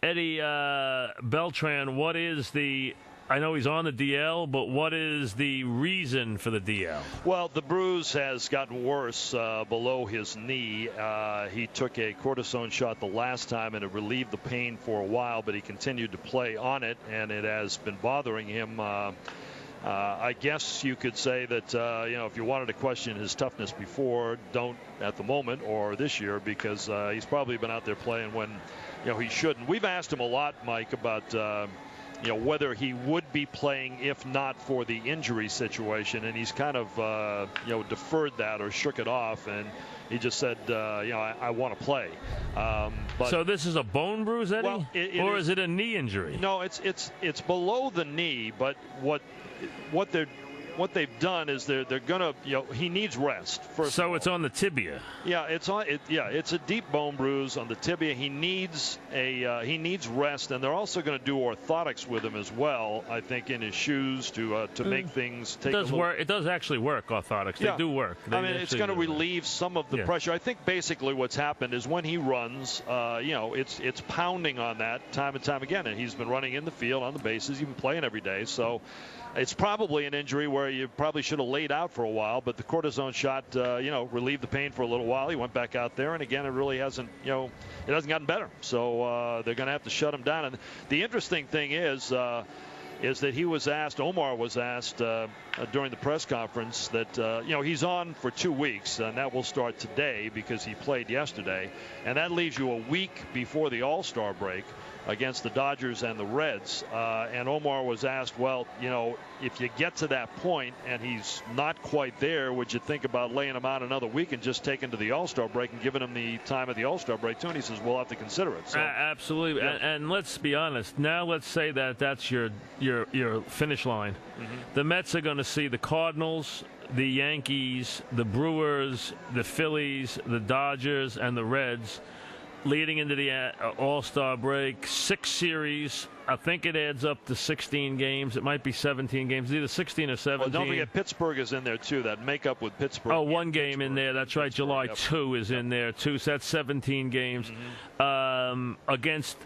Eddie Beltran, what is the... I know he's on the DL, but what is the reason for the DL? Well, the bruise has gotten worse below his knee. He took a cortisone shot the last time, and it relieved the pain for a while, but he continued to play on it, and it has been bothering him. I guess you could say that, if you wanted to question his toughness before, don't at the moment or this year, because he's probably been out there playing when, he shouldn't. We've asked him a lot, Mike, about whether he would be playing if not for the injury situation, and he's kind of deferred that or shook it off, and he just said I want to play. But so this is a bone bruise, Eddie? Well, or is it a knee injury? No, it's below the knee, but what they've done is they're gonna he needs rest first. So it's on the tibia. Yeah, it's a deep bone bruise on the tibia. He needs rest, and they're also going to do orthotics with him as well, I think, in his shoes to make things take. It does work. It does actually work. Orthotics. They do work. It's going to relieve some of the pressure. I think basically what's happened is when he runs, it's pounding on that time and time again, and he's been running in the field on the bases. He's been playing every day, so. It's probably an injury where you probably should have laid out for a while, but the cortisone shot, relieved the pain for a little while. He went back out there, and again, it really hasn't, it hasn't gotten better. So they're going to have to shut him down. And the interesting thing is that he was asked, Omar was asked during the press conference that, he's on for 2 weeks, and that will start today because he played yesterday. And that leaves you a week before the All-Star break against the Dodgers and the Reds. And Omar was asked, well, if you get to that point and he's not quite there, would you think about laying him out another week and just taking to the All-Star break and giving him the time of the All-Star break too? And he says, we'll have to consider it. So, absolutely. Yeah. And let's be honest. Now let's say that that's your finish line. Mm-hmm. The Mets are going to see the Cardinals, the Yankees, the Brewers, the Phillies, the Dodgers, and the Reds leading into the All-Star break. 6 series. I think it adds up to 16 games. It might be 17 games. It's either 16 or 17. Well, don't forget Pittsburgh is in there, too. That makeup with Pittsburgh. Oh, one game in there. That's right. July 2 is in there, too. So that's 17 games against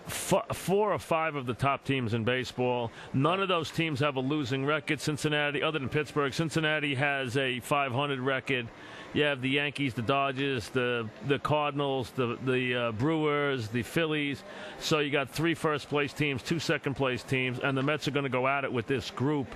4 or 5 of the top teams in baseball. None of those teams have a losing record. Cincinnati, other than Pittsburgh, Cincinnati has a 500 record. You have the Yankees, the Dodgers, the Cardinals, the Brewers, the Phillies. So you got 3 first-place teams, 2 second-place teams, and the Mets are going to go at it with this group.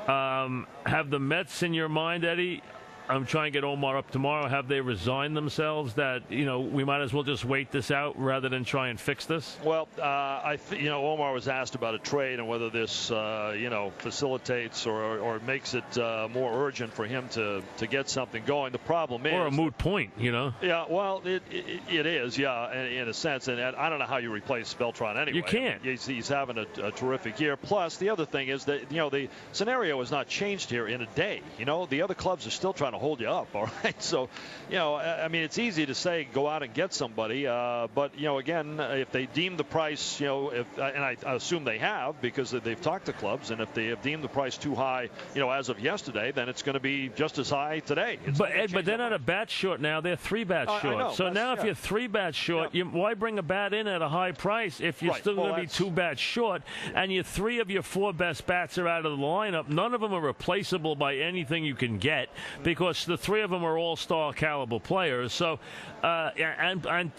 Have the Mets in your mind, Eddie? I'm trying to get Omar up tomorrow. Have they resigned themselves that, we might as well just wait this out rather than try and fix this? Well, Omar was asked about a trade and whether this, facilitates or makes it more urgent for him to get something going. The problem is... Or a moot point, Yeah, well, it is, in a sense. And I don't know how you replace Beltran anyway. You can't. He's having a terrific year. Plus, the other thing is that, the scenario has not changed here in a day. The other clubs are still trying to hold you up, all right? So, it's easy to say go out and get somebody, but, again, if they deem the price, and I assume they have because they've talked to clubs, and if they have deemed the price too high, as of yesterday, then it's going to be just as high today. But they're not a bat short now. They're 3 bats short. I know. So now if you're 3 bats short, why bring a bat in at a high price if you're still going to be 2 bats short, and 3 of your 4 best bats are out of the lineup? None of them are replaceable by anything you can get because the 3 of them are all-star caliber players. So, and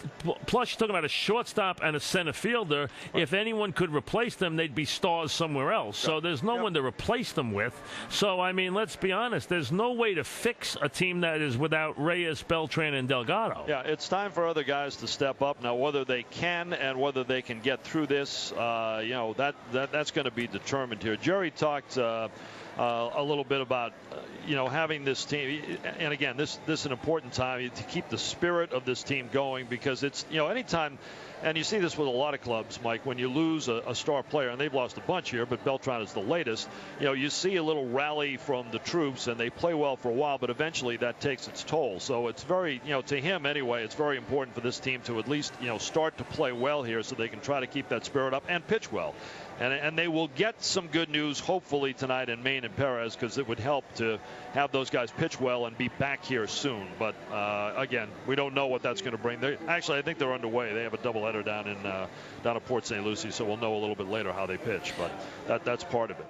plus you're talking about a shortstop and a center fielder. If anyone could replace them, they'd be stars somewhere else. So there's no one to replace them with. So, let's be honest. There's no way to fix a team that is without Reyes, Beltran, and Delgado. Yeah, it's time for other guys to step up. Now, whether they can and whether they can get through this, that's going to be determined here. Jerry talked a little bit about having this team, and again, this is an important time to keep the spirit of this team going, because it's anytime, and you see this with a lot of clubs, Mike, when you lose a star player, and they've lost a bunch here, but Beltran is the latest, you see a little rally from the troops, and they play well for a while, but eventually that takes its toll. So it's very, to him anyway, it's very important for this team to at least start to play well here so they can try to keep that spirit up and pitch well. And they will get some good news hopefully tonight in Maine and Perez, because it would help to have those guys pitch well and be back here soon. But again, we don't know what that's going to bring. Actually, I think they're underway. They have a doubleheader down at Port St. Lucie, so we'll know a little bit later how they pitch. But that's part of it.